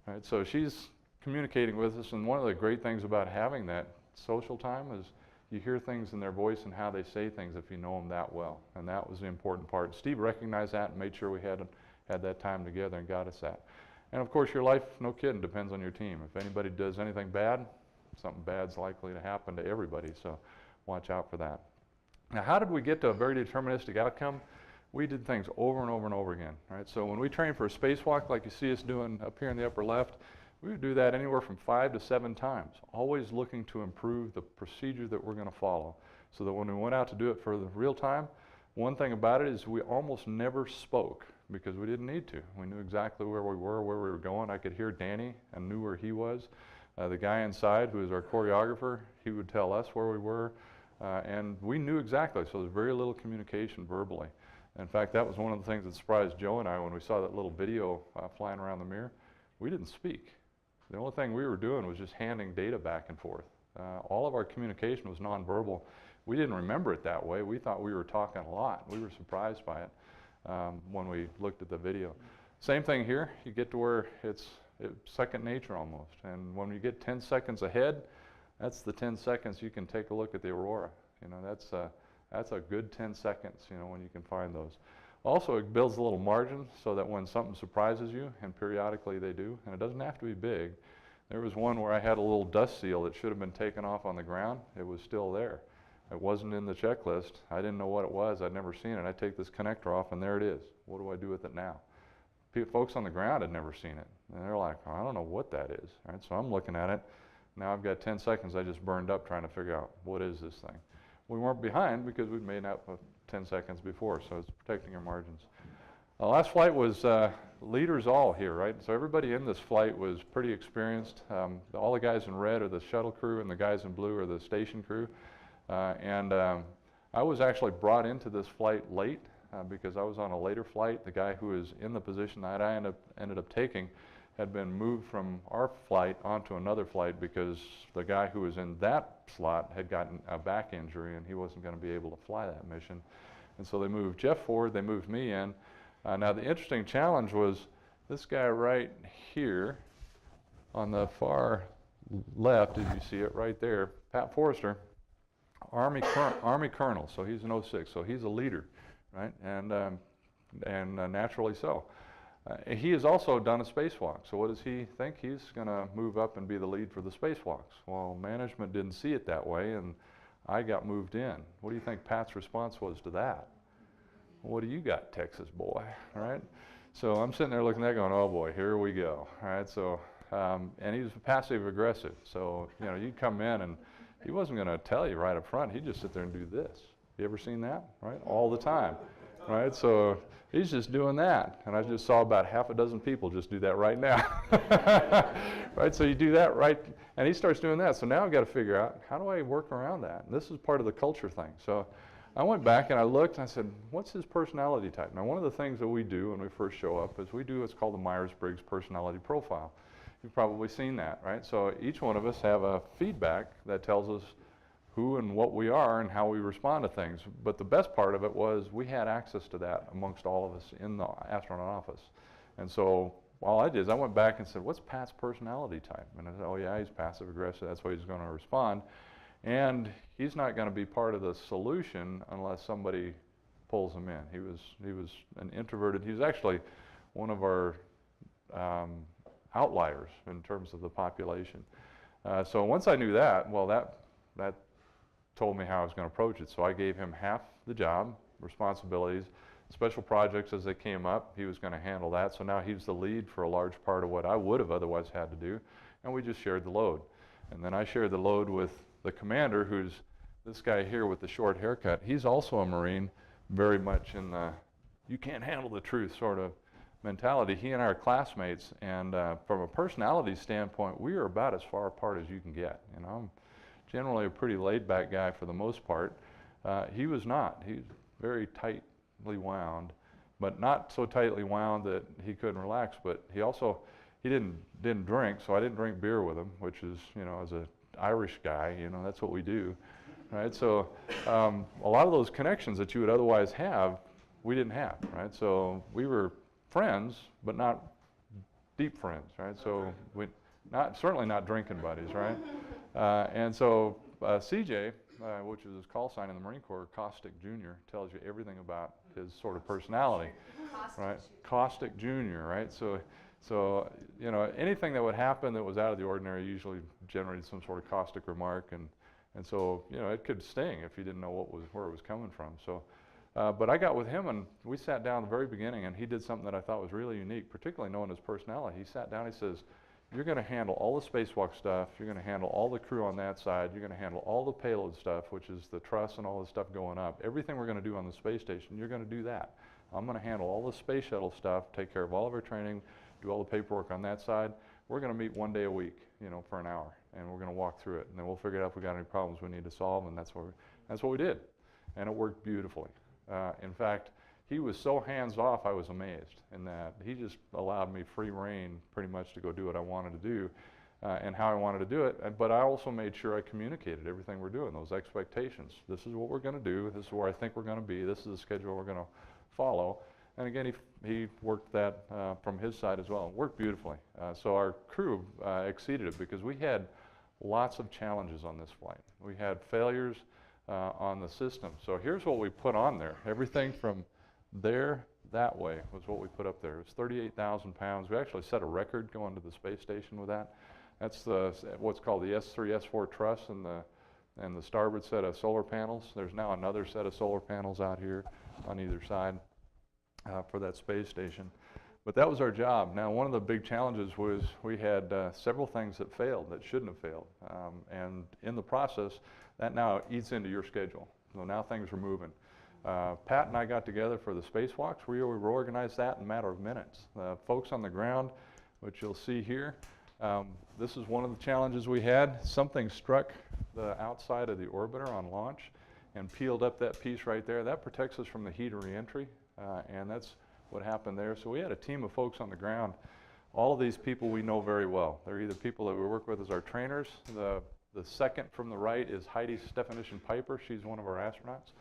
right? So she's communicating with us, and one of the great things about having that social time is you hear things in their voice and how they say things if you know them that well, and that was the important part. Steve recognized that and made sure we had that time together and got us that. And of course your life, no kidding, depends on your team. If anybody does anything bad, something bad's likely to happen to everybody, so watch out for that. Now how did we get to a very deterministic outcome? We did things over and over and over again, right? So when we trained for a spacewalk like you see us doing up here in the upper left, we would do that anywhere from 5 to 7 times, always looking to improve the procedure that we're going to follow, so that when we went out to do it for the real time, one thing about it is we almost never spoke because we didn't need to. We knew exactly where we were going. I could hear Danny and knew where he was. The guy inside, who is our choreographer, he would tell us where we were, and we knew exactly, so there's very little communication verbally. In fact, that was one of the things that surprised Joe and I when we saw that little video flying around the mirror. We didn't speak. The only thing we were doing was just handing data back and forth. All of our communication was nonverbal. We didn't remember it that way. We thought we were talking a lot. We were surprised by it when we looked at the video. Same thing here. You get to where it's second nature almost. And when you get 10 seconds ahead, that's the 10 seconds you can take a look at the aurora. You know, that's a good 10 seconds, you know, when you can find those. Also, it builds a little margin so that when something surprises you, and periodically they do, and it doesn't have to be big. There was one where I had a little dust seal that should have been taken off on the ground. It was still there. It wasn't in the checklist. I didn't know what it was. I'd never seen it. I take this connector off, and there it is. What do I do with it now? Folks on the ground had never seen it. And they're like, oh, I don't know what that is. Right? So I'm looking at it. Now I've got 10 seconds I just burned up trying to figure out what is this thing. We weren't behind because we'd made out 10 seconds before, so it's protecting our margins. The last flight was leaders all here, right? So everybody in this flight was pretty experienced. All the guys in red are the shuttle crew, and the guys in blue are the station crew. I was actually brought into this flight late because I was on a later flight. The guy who was in the position that I ended up taking had been moved from our flight onto another flight because the guy who was in that slot had gotten a back injury and he wasn't going to be able to fly that mission. And so they moved Jeff forward, they moved me in. Now the interesting challenge was this guy right here on the far left, as you see it right there, Pat Forrester, Army Colonel, so he's an 06, so he's a leader, right? And naturally so. He has also done a spacewalk, so what does he think? He's going to move up and be the lead for the spacewalks. Well, management didn't see it that way, and I got moved in. What do you think Pat's response was to that? What do you got, Texas boy, right? So I'm sitting there looking at that going, oh boy, here we go, right? So, and he was passive aggressive, so, you know, you'd come in and he wasn't going to tell you right up front. He'd just sit there and do this. You ever seen that, right? All the time, right? So he's just doing that. And I just saw about half a dozen people just do that right now. Right? So you do that, right? And he starts doing that. So now I've got to figure out, how do I work around that? And this is part of the culture thing. So I went back and I looked and I said, what's his personality type? Now, one of the things that we do when we first show up is we do what's called the Myers-Briggs personality profile. You've probably seen that, right? So each one of us have a feedback that tells us who and what we are and how we respond to things. But the best part of it was we had access to that amongst all of us in the astronaut office. And so all I did is I went back and said, what's Pat's personality type? And I said, oh yeah, he's passive aggressive, that's why he's going to respond. And he's not going to be part of the solution unless somebody pulls him in. He was an introverted, he was actually one of our outliers in terms of the population. So once I knew that, well, that told me how I was going to approach it. So I gave him half the job, responsibilities, special projects as they came up. He was going to handle that. So now he's the lead for a large part of what I would have otherwise had to do. And we just shared the load. And then I shared the load with the commander, who's this guy here with the short haircut. He's also a Marine, very much in the you can't handle the truth sort of mentality. He and I are classmates, and from a personality standpoint, we are about as far apart as you can get. You know, I'm generally a pretty laid-back guy for the most part. He was not. He's very tightly wound, but not so tightly wound that he couldn't relax. But he didn't drink, so I didn't drink beer with him, which is, you know, as a Irish guy, you know, that's what we do, right? So a lot of those connections that you would otherwise have, we didn't have, right? So we were friends, but not deep friends, right? So we certainly not drinking buddies, right? And so CJ, which is his call sign in the Marine Corps, Caustic Jr., tells you everything about his sort of personality, right? Caustic Jr., right? So, you know, anything that would happen that was out of the ordinary usually generated some sort of caustic remark, and so, you know, it could sting if you didn't know where it was coming from. So, but I got with him, and we sat down at the very beginning, and he did something that I thought was really unique, particularly knowing his personality. He sat down, he says, you're going to handle all the spacewalk stuff, you're going to handle all the crew on that side, you're going to handle all the payload stuff, which is the truss and all the stuff going up. Everything we're going to do on the space station, you're going to do that. I'm going to handle all the space shuttle stuff, take care of all of our training, do all the paperwork on that side. We're going to meet one day a week, you know, for an hour, and we're going to walk through it, and then we'll figure out if we got any problems we need to solve, and that's what we did, and it worked beautifully. In fact, he was so hands-off, I was amazed in that he just allowed me free rein pretty much to go do what I wanted to do and how I wanted to do it. But I also made sure I communicated everything we're doing, those expectations. This is what we're going to do. This is where I think we're going to be. This is the schedule we're going to follow. And again, he worked that from his side as well. It worked beautifully. So our crew exceeded it because we had lots of challenges on this flight. We had failures on the system. So here's what we put on there. Everything from there that way was what we put up there. It was 38,000 pounds. We actually set a record going to the space station with that. That's what's called the S3, S4 truss and the starboard set of solar panels. There's now another set of solar panels out here on either side for that space station. But that was our job. Now, one of the big challenges was we had several things that failed that shouldn't have failed. And in the process, that now eats into your schedule. So now things are moving. Pat and I got together for the spacewalks. We organized that in a matter of minutes. Folks on the ground, which you'll see here, this is one of the challenges we had. Something struck the outside of the orbiter on launch and peeled up that piece right there. That protects us from the heat of reentry, and that's what happened there. So we had a team of folks on the ground. All of these people we know very well. They're either people that we work with as our trainers. The second from the right is Heidi Stefanition Piper. She's one of our astronauts.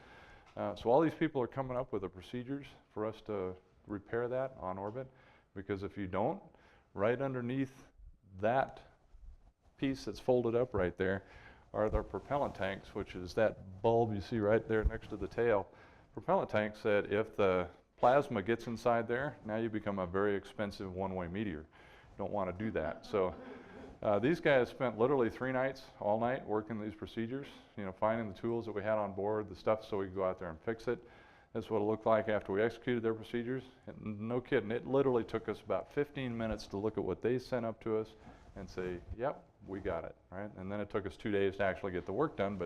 So all these people are coming up with the procedures for us to repair that on orbit, because if you don't, right underneath that piece that's folded up right there are the propellant tanks, which is that bulb you see right there next to the tail. Propellant tanks said if the plasma gets inside there, now you become a very expensive one-way meteor. You don't want to do that. So these guys spent literally 3 nights, all night, working these procedures, you know, finding the tools that we had on board, the stuff so we could go out there and fix it. That's what it looked like after we executed their procedures. And no kidding, it literally took us about 15 minutes to look at what they sent up to us and say, yep, we got it, right? And then it took us 2 days to actually get the work done,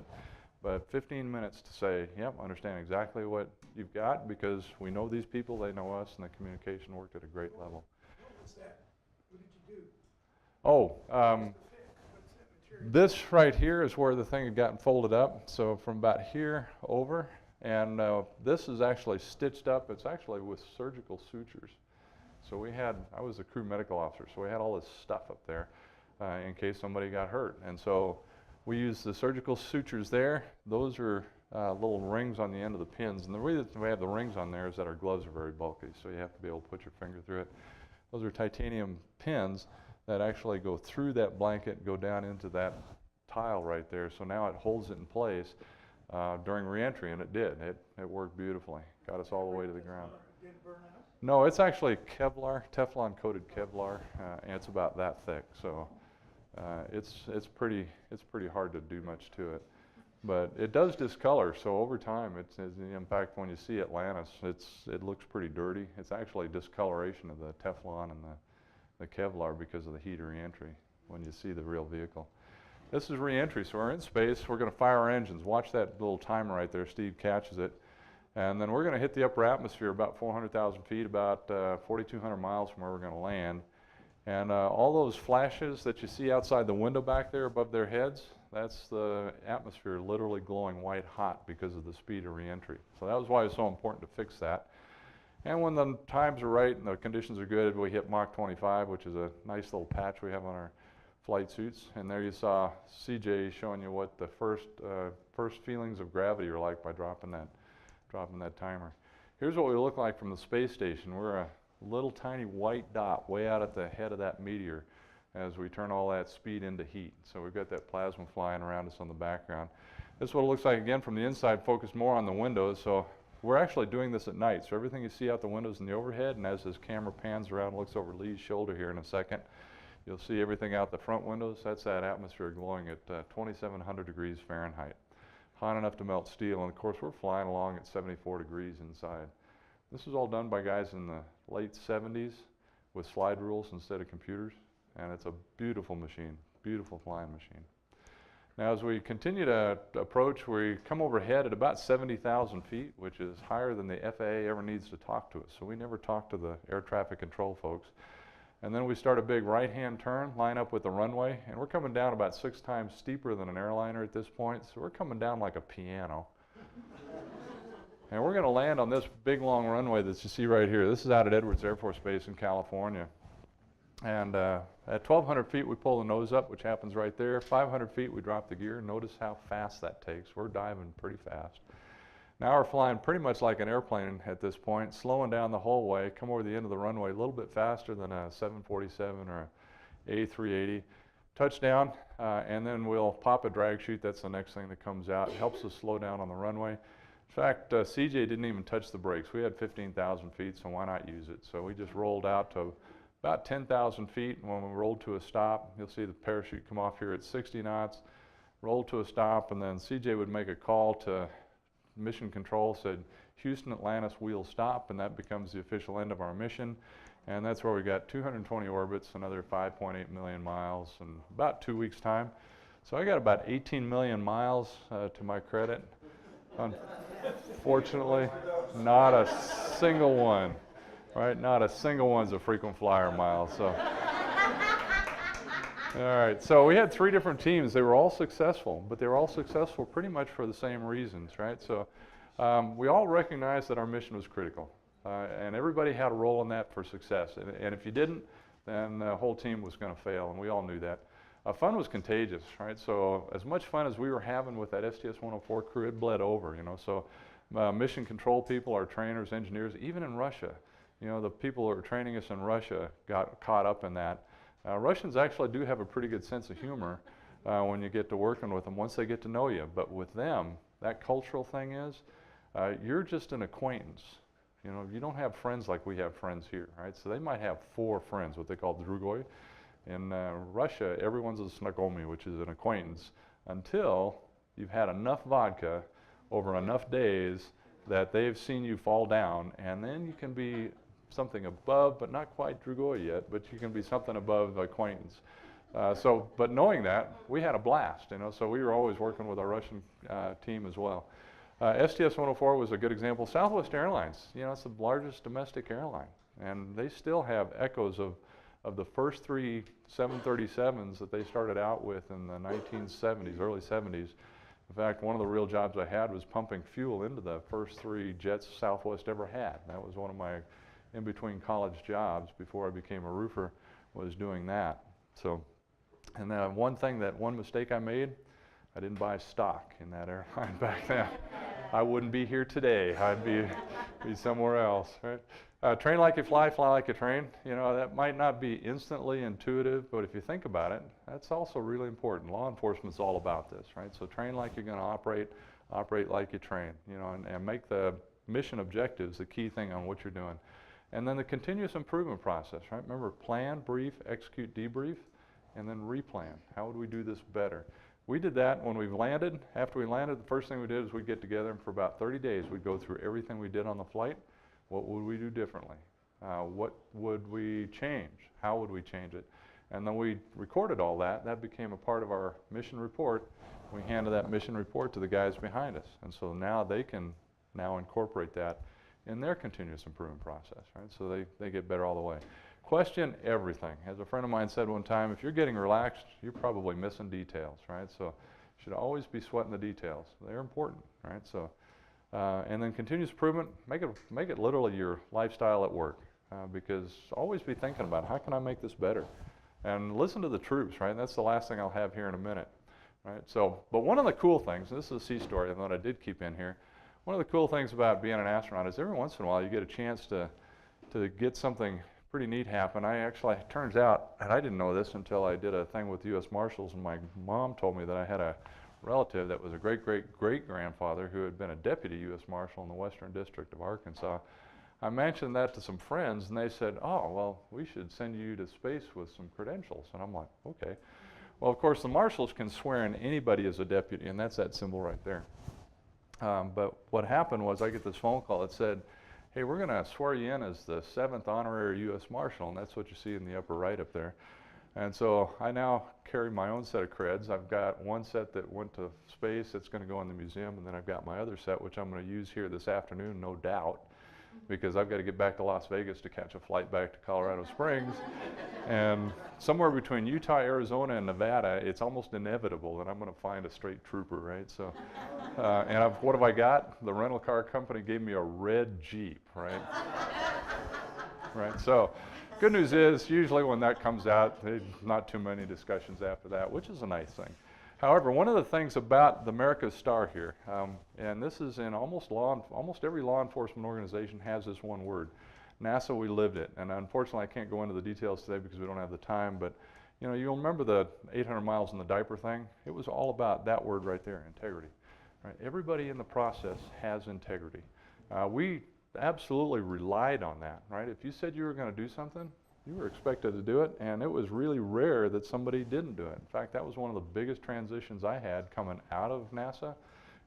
but 15 minutes to say, yep, understand exactly what you've got, because we know these people, they know us, and the communication worked at a great level. What was that? What did you do? Oh, this right here is where the thing had gotten folded up. So from about here over, and this is actually stitched up. It's actually with surgical sutures. So I was the crew medical officer, so we had all this stuff up there in case somebody got hurt. And so We use the surgical sutures there. Those are little rings on the end of the pins. And the reason we have the rings on there is that our gloves are very bulky, so you have to be able to put your finger through it. Those are titanium pins that actually go through that blanket, go down into that tile right there. So now it holds it in place during reentry, and it did. It worked beautifully. Got us all the way to the ground. No, it's actually Kevlar, Teflon coated Kevlar, and it's about that thick. So it's pretty hard to do much to it. But it does discolor, so over time, in fact, when you see Atlantis, it looks pretty dirty. It's actually discoloration of the Teflon and the Kevlar because of the heat of reentry when you see the real vehicle. This is reentry, so we're in space. We're going to fire our engines. Watch that little timer right there. Steve catches it. And then we're going to hit the upper atmosphere about 400,000 feet, about 4,200 miles from where we're going to land. And all those flashes that you see outside the window back there above their heads, that's the atmosphere literally glowing white hot because of the speed of reentry. So that was why it's so important to fix that. And when the times are right and the conditions are good, we hit Mach 25, which is a nice little patch we have on our flight suits. And there you saw CJ showing you what the first feelings of gravity are like by dropping that timer. Here's what we look like from the space station. We're a little tiny white dot way out at the head of that meteor as we turn all that speed into heat. So we've got that plasma flying around us on the background. This is what it looks like again from the inside, focused more on the windows. So we're actually doing this at night. So everything you see out the windows in the overhead, and as this camera pans around and looks over Lee's shoulder here in a second, you'll see everything out the front windows. That's that atmosphere glowing at 2,700 degrees Fahrenheit. Hot enough to melt steel, and of course we're flying along at 74 degrees inside. This was all done by guys in the late 70s with slide rules instead of computers, and it's a beautiful machine, beautiful flying machine. Now as we continue to approach, we come overhead at about 70,000 feet, which is higher than the FAA ever needs to talk to us, so we never talk to the air traffic control folks. And then we start a big right-hand turn, line up with the runway, and we're coming down about 6 times steeper than an airliner at this point, so we're coming down like a piano. And we're going to land on this big long runway that you see right here. This is out at Edwards Air Force Base in California. And at 1,200 feet we pull the nose up, which happens right there. 500 feet we drop the gear. Notice how fast that takes. We're diving pretty fast. Now we're flying pretty much like an airplane at this point, slowing down the whole way, come over the end of the runway a little bit faster than a 747 or a A380. Touchdown, and then we'll pop a drag chute. That's the next thing that comes out. It helps us slow down on the runway. In fact, CJ didn't even touch the brakes. We had 15,000 feet, so why not use it? So we just rolled out to about 10,000 feet, and when we rolled to a stop, you'll see the parachute come off here at 60 knots, rolled to a stop, and then CJ would make a call to mission control, said, Houston, Atlantis, wheel stop, and that becomes the official end of our mission. And that's where we got 220 orbits, another 5.8 million miles in about 2 weeks' time. So I got about 18 million miles to my credit. Unfortunately, not a single one, right? Not a single one's a frequent flyer mile. So, all right. So we had 3 different teams. They were all successful, but they were all successful pretty much for the same reasons, right? So we all recognized that our mission was critical, and everybody had a role in that for success. And if you didn't, then the whole team was going to fail, and we all knew that. Fun was contagious, right? So as much fun as we were having with that STS-104 crew, it bled over, you know. So mission control people, our trainers, engineers, even in Russia, you know, the people who were training us in Russia got caught up in that. Russians actually do have a pretty good sense of humor when you get to working with them once they get to know you. But with them, that cultural thing is, you're just an acquaintance. You know, you don't have friends like we have friends here, right? So they might have 4 friends, what they call drugoi. In Russia, everyone's a znakomy, which is an acquaintance, until you've had enough vodka over enough days that they've seen you fall down, and then you can be something above, but not quite drugoi yet, but you can be something above acquaintance. But knowing that, we had a blast, you know, so we were always working with our Russian team as well. STS-104 was a good example. Southwest Airlines, you know, it's the largest domestic airline, and they still have echoes of the first 3 737s that they started out with in the 1970s, early 70s. In fact, one of the real jobs I had was pumping fuel into the first 3 jets Southwest ever had. That was one of my in-between college jobs before I became a roofer, was doing that. So, and then one mistake I made, I didn't buy stock in that airline back then. I wouldn't be here today. I'd be somewhere else, right? Train like you fly, fly like you train. You know, that might not be instantly intuitive, but if you think about it, that's also really important. Law enforcement's all about this, right? So train like you're going to operate like you train, you know, and make the mission objectives the key thing on what you're doing. And then the continuous improvement process, right? Remember, plan, brief, execute, debrief, and then replan. How would we do this better? We did that when we landed. After we landed, the first thing we did is we'd get together, and for about 30 days, we'd go through everything we did on the flight. What would we do differently? What would we change? How would we change it? And then we recorded all that. That became a part of our mission report. We handed that mission report to the guys behind us. And so now they can now incorporate that in their continuous improvement process, right? So they get better all the way. Question everything. As a friend of mine said one time, if you're getting relaxed, you're probably missing details, right? So you should always be sweating the details. They're important, right? So, and then continuous improvement, make it literally your lifestyle at work, because always be thinking about how can I make this better? And listen to the troops, right? That's the last thing I'll have here in a minute, right? So, but one of the cool things, this is a sea story that I did keep in here. One of the cool things about being an astronaut is every once in a while you get a chance to get something pretty neat happen. It turns out, and I didn't know this until I did a thing with the U.S. Marshals, and my mom told me that I had a relative that was a great-great-great-grandfather who had been a deputy U.S. Marshal in the Western District of Arkansas. I mentioned that to some friends, and they said, oh, well, we should send you to space with some credentials. And I'm like, okay. Well, of course, the Marshals can swear in anybody as a deputy, and that's that symbol right there. But what happened was I get this phone call that said, hey, we're going to swear you in as the 7th honorary U.S. Marshal, and that's what you see in the upper right up there. And so I now carry my own set of creds. I've got one set that went to space that's going to go in the museum, and then I've got my other set, which I'm going to use here this afternoon, no doubt, because I've got to get back to Las Vegas to catch a flight back to Colorado Springs. And somewhere between Utah, Arizona, and Nevada, it's almost inevitable that I'm going to find a straight trooper, right? So, and what have I got? The rental car company gave me a red Jeep, right? Right. So, good news is, usually when that comes out, there's not too many discussions after that, which is a nice thing. However, one of the things about the America's Star here, and this is in almost every law enforcement organization has this one word. NASA, we lived it. And unfortunately, I can't go into the details today because we don't have the time, but you know, you'll remember the 800 miles in the diaper thing? It was all about that word right there, integrity. Right? Everybody in the process has integrity. We absolutely relied on that, right? If you said you were going to do something, you were expected to do it, and it was really rare that somebody didn't do it. In fact, that was one of the biggest transitions I had coming out of NASA,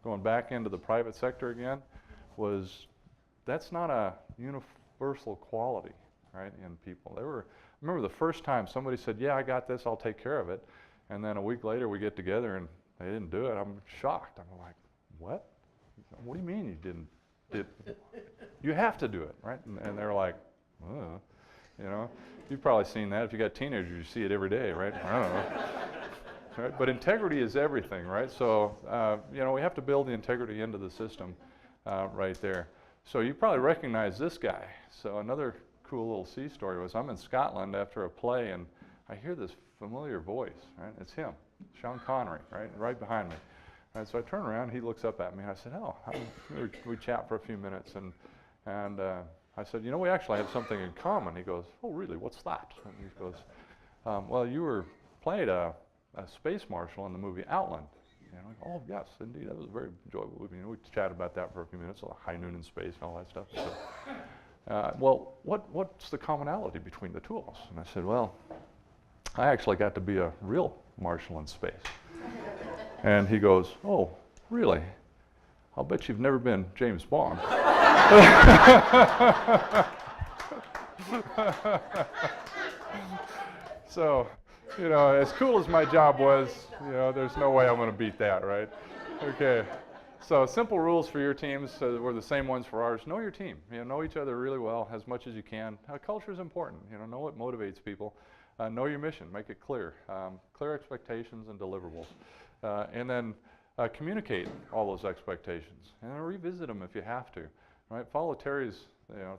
going back into the private sector again, was that's not a universal quality, right, in people. I remember the first time somebody said, yeah, I got this, I'll take care of it, and then a week later we get together and they didn't do it. I'm shocked. I'm like, what? What do you mean you didn't? You have to do it, right? And they're like, you know, you've probably seen that. If you got teenagers, you see it every day, right? I don't know. Right? But integrity is everything, right? So, you know, we have to build the integrity into the system right there. So you probably recognize this guy. So another cool little sea story was I'm in Scotland after a play, and I hear this familiar voice, right? It's him, Sean Connery, right behind me. And so I turn around, he looks up at me, and I said, oh, we chat for a few minutes, and I said, you know, we actually have something in common. He goes, oh, really, what's that? And he goes, well, you played a space marshal in the movie Outland. And I'm like, oh, yes, indeed, that was very enjoyable. You know, we chatted about that for a few minutes, high noon in space and all that stuff. So, well, what's the commonality between the two of us? And I said, well, I actually got to be a real marshal in space. And he goes, oh, really? I'll bet you've never been James Bond. So, you know, as cool as my job was, you know, there's no way I'm going to beat that, right? Okay. So simple rules for your teams were the same ones for ours. Know your team. You know, know each other really well as much as you can. Culture is important. You know what motivates people. Know your mission. Make it clear. Clear expectations and deliverables. And then communicate all those expectations and revisit them if you have to. Right? Follow Terry's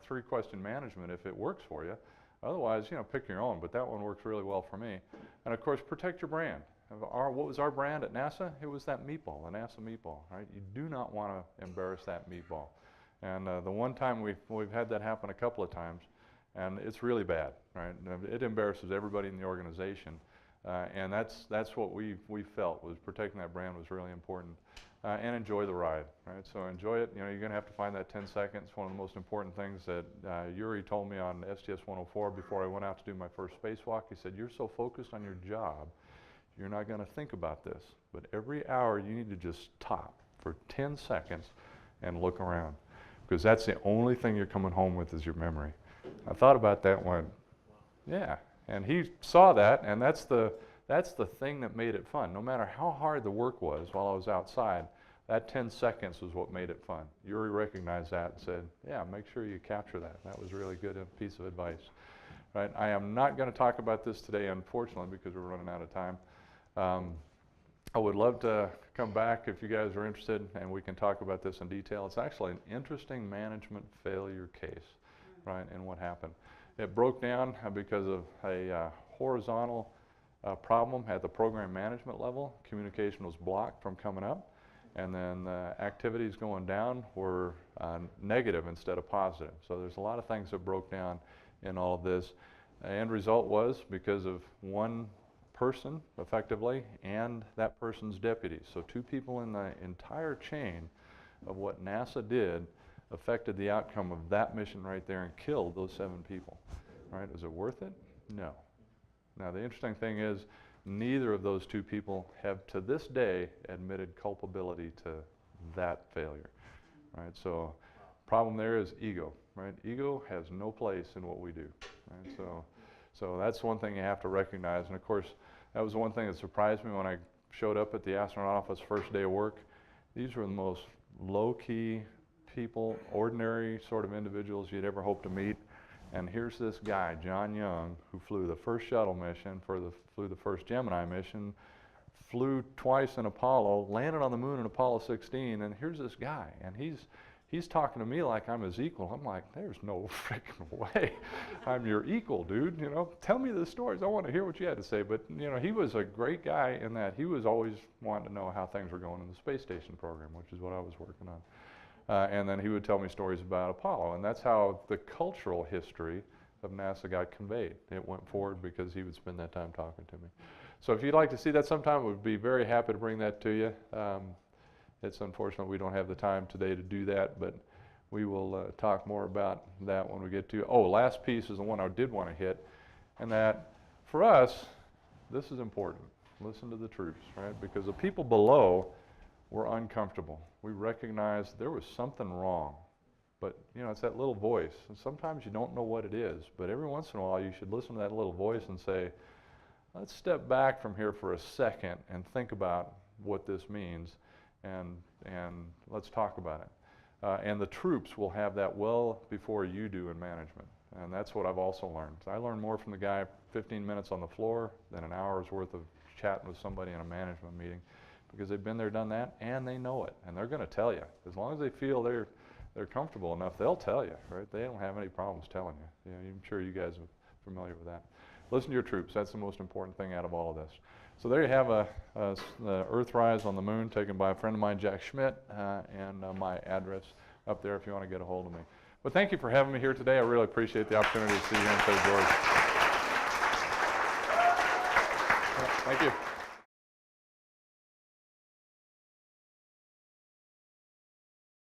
3-question management if it works for you. Otherwise, you know, pick your own. But that one works really well for me. And of course, protect your brand. what was our brand at NASA? It was that meatball, the NASA meatball, right? You do not want to embarrass that meatball. And the one time we've had that happen a couple of times, and it's really bad, right? It embarrasses everybody in the organization, and that's what we felt was protecting that brand was really important. And enjoy the ride, right? So enjoy it. You know, you're going to have to find that 10 seconds. One of the most important things that Yuri told me on STS 104 before I went out to do my first spacewalk. He said, "You're so focused on your job, you're not going to think about this. But every hour you need to just stop for 10 seconds and look around, because that's the only thing you're coming home with is your memory." I thought about that one. Yeah, and he saw that, and that's the thing that made it fun. No matter how hard the work was while I was outside, that 10 seconds was what made it fun. Yuri recognized that and said, "Yeah, make sure you capture that." That was really good piece of advice. Right? I am not going to talk about this today, unfortunately, because we're running out of time. I would love to come back if you guys are interested, and we can talk about this in detail. It's actually an interesting management failure case, right, and what happened. It broke down because of a horizontal problem at the program management level. Communication was blocked from coming up, and then activities going down were negative instead of positive. So there's a lot of things that broke down in all of this. The end result was because of one person, effectively, and that person's deputies. So two people in the entire chain of what NASA did affected the outcome of that mission right there and killed those 7 people. Right? Is it worth it? No. Now, the interesting thing is, neither of those 2 people have, to this day, admitted culpability to that failure, right? So, problem there is ego, right? Ego has no place in what we do, right? So that's one thing you have to recognize. And of course, that was one thing that surprised me when I showed up at the astronaut office first day of work. These were the most low-key people, ordinary sort of individuals you'd ever hope to meet. And here's this guy, John Young, who flew the first shuttle mission, flew the first Gemini mission, flew twice in Apollo, landed on the moon in Apollo 16, and here's this guy, and he's talking to me like I'm his equal. I'm like, there's no freaking way I'm your equal, dude. You know, tell me the stories. I want to hear what you had to say. But you know, he was a great guy in that he was always wanting to know how things were going in the space station program, which is what I was working on. And then he would tell me stories about Apollo, and that's how the cultural history of NASA got conveyed. It went forward because he would spend that time talking to me. So if you'd like to see that sometime, we'd be very happy to bring that to you. It's unfortunate we don't have the time today to do that, but we will talk more about that when we get to. Oh, last piece is the one I did want to hit, and that for us, this is important. Listen to the troops, right? Because the people below were uncomfortable. We recognized there was something wrong, but you know, it's that little voice, and sometimes you don't know what it is, but every once in a while you should listen to that little voice and say, let's step back from here for a second and think about what this means, and let's talk about it. And the troops will have that well before you do in management, and that's what I've also learned. I learned more from the guy 15 minutes on the floor than an hour's worth of chatting with somebody in a management meeting, because they've been there, done that, and they know it, and they're going to tell you. As long as they feel they're comfortable enough, they'll tell you, right? They don't have any problems telling you. You know, I'm sure you guys are familiar with that. Listen to your troops. That's the most important thing out of all of this. So there you have the Earthrise on the moon taken by a friend of mine, Jack Schmidt, and my address up there if you want to get a hold of me. But thank you for having me here today. I really appreciate the opportunity to see you here in St. George. Thank you.